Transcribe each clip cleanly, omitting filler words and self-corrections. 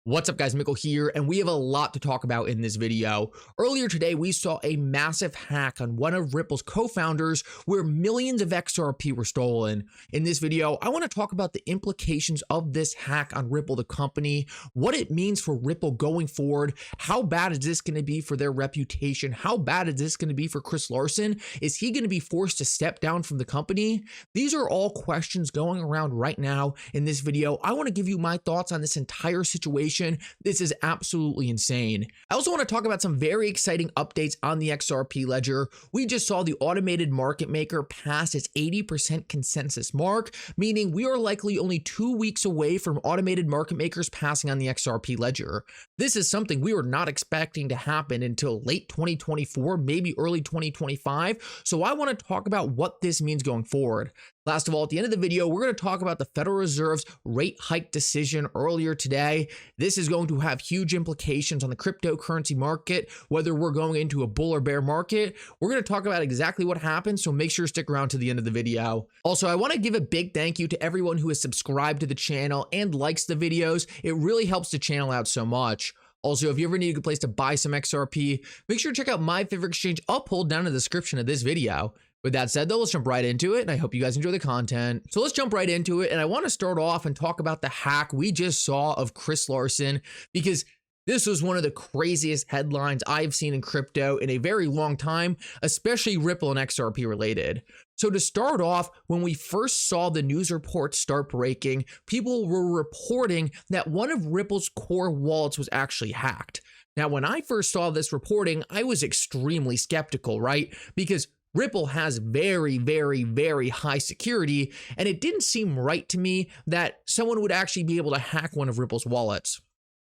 What's up guys, Mickle here, and we have a lot to talk about in this video. Earlier today, we saw a massive hack on one of Ripple's co-founders where millions of XRP were stolen. In this video, I want to talk about the implications of this hack on Ripple, the company, what it means for Ripple going forward, how bad is this going to be for their reputation, how bad is this going to be for Chris Larsen, is he going to be forced to step down from the company? These are all questions going around right now in this video. I want to give you my thoughts on this entire situation. This is absolutely insane. I also want to talk about some very exciting updates on the XRP ledger. We just saw the automated market maker pass its 80% consensus mark, meaning we are likely only 2 weeks away from automated market makers passing on the XRP ledger. This is something we were not expecting to happen until late 2024, maybe early 2025. So I want to talk about what this means going forward. Last of all, at the end of the video, we're going to talk about the Federal Reserve's rate hike decision earlier today. This is going to have huge implications on the cryptocurrency market, whether we're going into a bull or bear market. We're going to talk about exactly what happened, so make sure to stick around to the end of the video. Also, I want to give a big thank you to everyone who has subscribed to the channel and likes the videos. It really helps the channel out so much. Also, if you ever need a good place to buy some XRP, make sure to check out my favorite exchange Uphold down in the description of this video. With that said, though, let's jump right into it, and I hope you guys enjoy the content. So let's jump right into it, and I want to start off and talk about the hack we just saw of Chris Larsen, because this was one of the craziest headlines I've seen in crypto in a very long time, especially Ripple and XRP related. So to start off, when we first saw the news reports start breaking, people were reporting that one of Ripple's core wallets was actually hacked. Now, when I first saw this reporting, I was extremely skeptical, right? Because Ripple has very, very, very high security, and it didn't seem right to me that someone would actually be able to hack one of Ripple's wallets.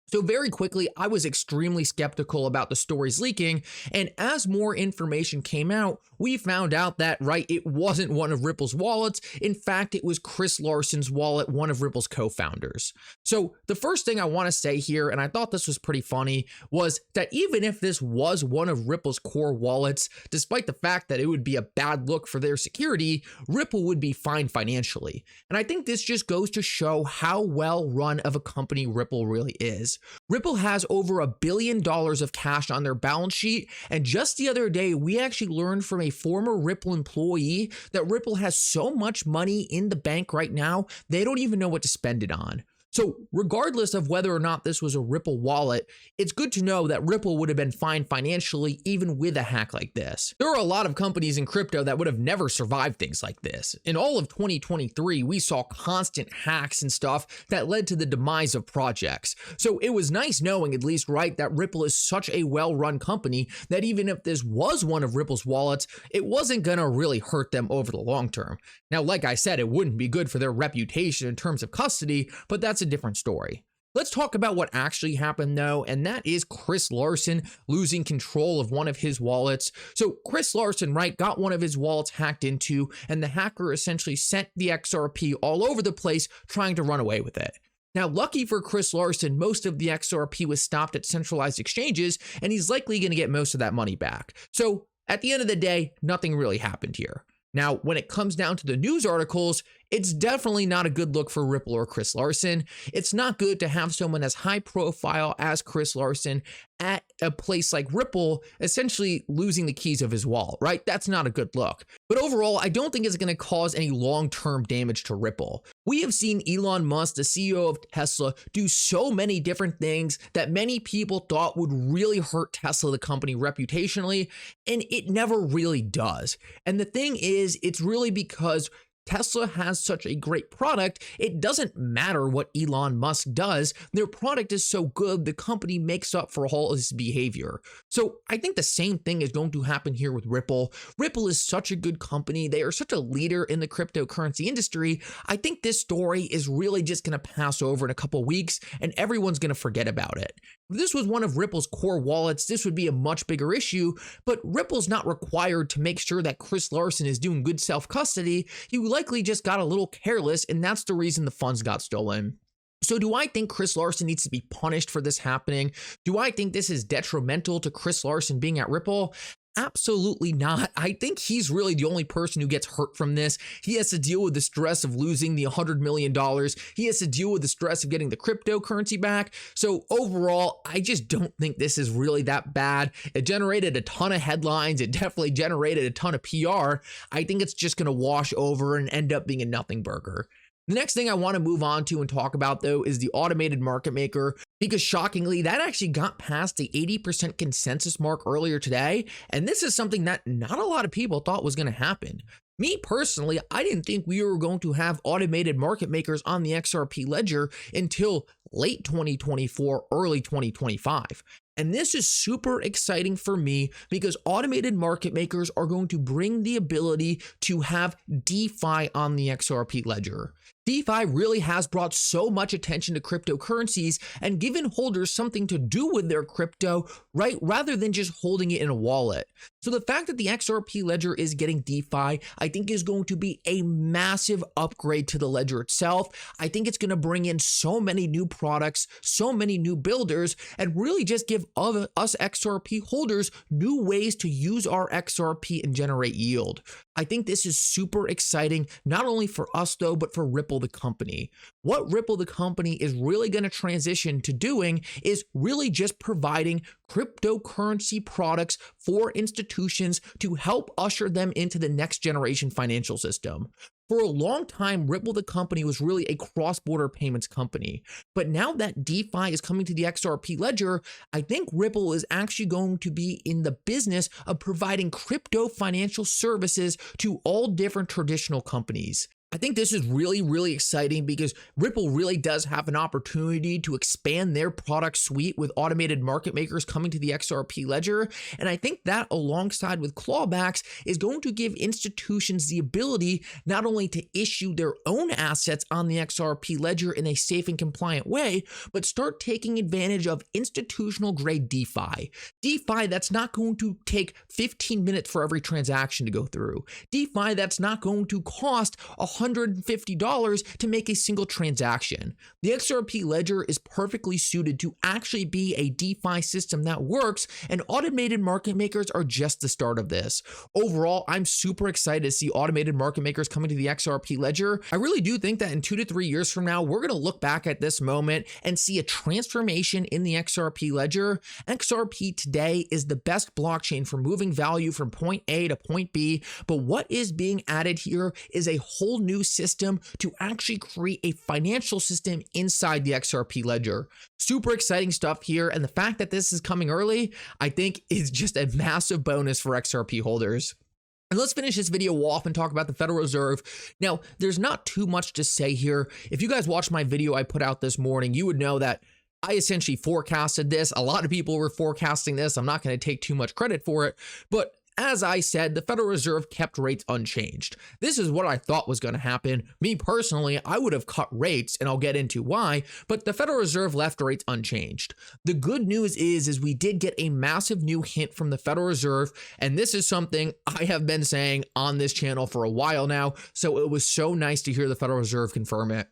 So very quickly, I was extremely skeptical about the stories leaking, and as more information came out, we found out that, right, it wasn't one of Ripple's wallets. In fact, it was Chris Larsen's wallet, one of Ripple's co-founders. So the first thing I want to say here, and I thought this was pretty funny, was that even if this was one of Ripple's core wallets, despite the fact that it would be a bad look for their security, Ripple would be fine financially. And I think this just goes to show how well run of a company Ripple really is. Ripple has over $1 billion of cash on their balance sheet, and just the other day, we actually learned from a former Ripple employee that Ripple has so much money in the bank right now, they don't even know what to spend it on. So regardless of whether or not this was a Ripple wallet, it's good to know that Ripple would have been fine financially even with a hack like this. There are a lot of companies in crypto that would have never survived things like this. In all of 2023, we saw constant hacks and stuff that led to the demise of projects. So it was nice knowing, at least, right, that Ripple is such a well-run company that even if this was one of Ripple's wallets, it wasn't gonna really hurt them over the long term. Now, like I said, it wouldn't be good for their reputation in terms of custody, but that's a different story. Let's talk about what actually happened though, and that is Chris Larsen losing control of one of his wallets. So Chris Larsen, right, got one of his wallets hacked into, and the hacker essentially sent the XRP all over the place trying to run away with it. Now, lucky for Chris Larsen, most of the XRP was stopped at centralized exchanges, and he's likely going to get most of that money back. So at the end of the day, nothing really happened here. Now, when it comes down to the news articles, it's definitely not a good look for Ripple or Chris Larsen. It's not good to have someone as high profile as Chris Larsen at a place like Ripple essentially losing the keys of his wallet, right? That's not a good look. But overall, I don't think it's going to cause any long-term damage to Ripple. We have seen Elon Musk, the CEO of Tesla, do so many different things that many people thought would really hurt Tesla, the company, reputationally, and it never really does. And the thing is, it's really because Tesla has such a great product, it doesn't matter what Elon Musk does. Their product is so good, the company makes up for all his behavior. So I think the same thing is going to happen here with Ripple. Ripple is such a good company. They are such a leader in the cryptocurrency industry. I think this story is really just going to pass over in a couple weeks and everyone's going to forget about it. If this was one of Ripple's core wallets, this would be a much bigger issue, but Ripple's not required to make sure that Chris Larsen is doing good self-custody. He likely just got a little careless, and that's the reason the funds got stolen. So do I think Chris Larsen needs to be punished for this happening? Do I think this is detrimental to Chris Larsen being at Ripple? Absolutely not. I think he's really the only person who gets hurt from this. He has to deal with the stress of losing the $100 million. He has to deal with the stress of getting the cryptocurrency back. So overall, I just don't think this is really that bad. It generated a ton of headlines. It definitely generated a ton of PR. I think it's just going to wash over and end up being a nothing burger. The next thing I want to move on to and talk about, though, is the automated market maker, because shockingly, that actually got past the 80% consensus mark earlier today. And this is something that not a lot of people thought was going to happen. Me personally, I didn't think we were going to have automated market makers on the XRP ledger until late 2024, early 2025. And this is super exciting for me because automated market makers are going to bring the ability to have DeFi on the XRP ledger. DeFi really has brought so much attention to cryptocurrencies and given holders something to do with their crypto, right, rather than just holding it in a wallet. So the fact that the XRP ledger is getting DeFi, I think is going to be a massive upgrade to the ledger itself. I think it's going to bring in so many new products, so many new builders, and really just give us XRP holders new ways to use our XRP and generate yield. I think this is super exciting, not only for us though, but for Ripple the company. What Ripple the company is really going to transition to doing is really just providing cryptocurrency products for institutions to help usher them into the next generation financial system. For a long time, Ripple the company was really a cross-border payments company. But now that DeFi is coming to the XRP ledger, I think Ripple is actually going to be in the business of providing crypto financial services to all different traditional companies. I think this is really, really exciting because Ripple really does have an opportunity to expand their product suite with automated market makers coming to the XRP ledger. And I think that alongside with clawbacks is going to give institutions the ability not only to issue their own assets on the XRP ledger in a safe and compliant way, but start taking advantage of institutional grade DeFi. DeFi that's not going to take 15 minutes for every transaction to go through. DeFi that's not going to cost $150 to make a single transaction. The XRP ledger is perfectly suited to actually be a DeFi system that works, and automated market makers are just the start of this. Overall, I'm super excited to see automated market makers coming to the XRP ledger. I really do think that in 2 to 3 years from now, we're going to look back at this moment and see a transformation in the XRP ledger. XRP today is the best blockchain for moving value from point A to point B, but what is being added here is a whole new system to actually create a financial system inside the XRP ledger. Super exciting stuff here, and the fact that this is coming early, I think is just a massive bonus for XRP holders. And let's finish this video off and talk about the Federal Reserve. Now, there's not too much to say here. If you guys watched my video I put out this morning, you would know that I essentially forecasted this. A lot of people were forecasting this. I'm not going to take too much credit for it, but as I said, the Federal Reserve kept rates unchanged. This is what I thought was going to happen. Me personally, I would have cut rates, and I'll get into why, but the Federal Reserve left rates unchanged. The good news is we did get a massive new hint from the Federal Reserve, and this is something I have been saying on this channel for a while now, so it was so nice to hear the Federal Reserve confirm it.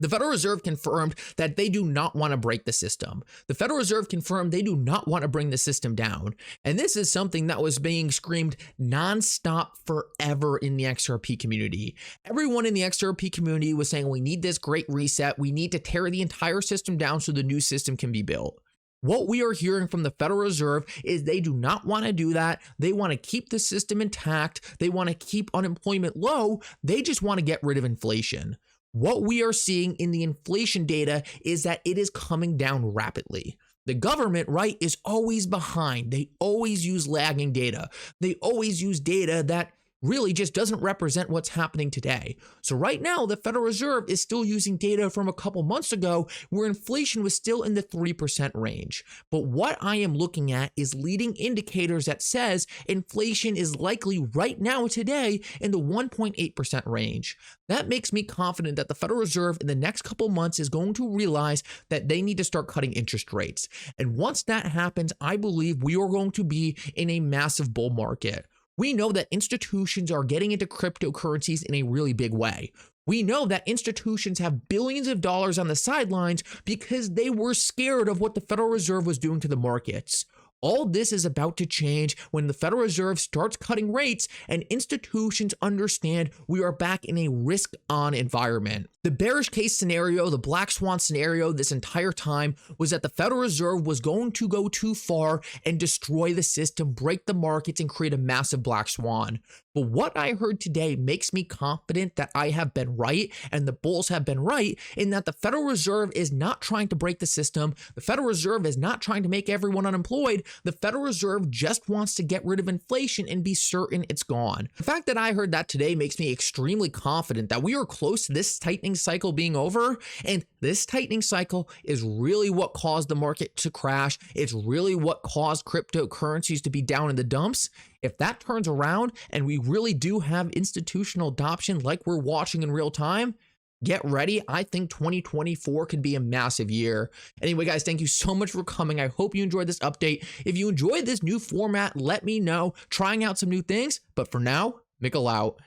The Federal Reserve confirmed that they do not want to break the system. The Federal Reserve confirmed they do not want to bring the system down. And this is something that was being screamed nonstop forever in the XRP community. Everyone in the XRP community was saying, we need this great reset. We need to tear the entire system down so the new system can be built. What we are hearing from the Federal Reserve is they do not want to do that. They want to keep the system intact. They want to keep unemployment low. They just want to get rid of inflation. What we are seeing in the inflation data is that it is coming down rapidly. The government, right, is always behind. They always use lagging data. They always use data that really just doesn't represent what's happening today. So right now, the Federal Reserve is still using data from a couple months ago where inflation was still in the 3% range. But what I am looking at is leading indicators that says inflation is likely right now today in the 1.8% range. That makes me confident that the Federal Reserve in the next couple months is going to realize that they need to start cutting interest rates. And once that happens, I believe we are going to be in a massive bull market. We know that institutions are getting into cryptocurrencies in a really big way. We know that institutions have billions of dollars on the sidelines because they were scared of what the Federal Reserve was doing to the markets. All this is about to change when the Federal Reserve starts cutting rates and institutions understand we are back in a risk-on environment. The bearish case scenario, the black swan scenario this entire time was that the Federal Reserve was going to go too far and destroy the system, break the markets, and create a massive black swan. But what I heard today makes me confident that I have been right and the bulls have been right in that the Federal Reserve is not trying to break the system. The Federal Reserve is not trying to make everyone unemployed. The Federal Reserve just wants to get rid of inflation and be certain it's gone. The fact that I heard that today makes me extremely confident that we are close to this tightening cycle being over, and this tightening cycle is really what caused the market to crash. It's really what caused cryptocurrencies to be down in the dumps. If that turns around and we really do have institutional adoption like we're watching in real time, get ready. I think 2024 could be a massive year. Anyway, guys, thank you so much for coming. I hope you enjoyed this update. If you enjoyed this new format, let me know. Trying out some new things. But for now, Mickle out.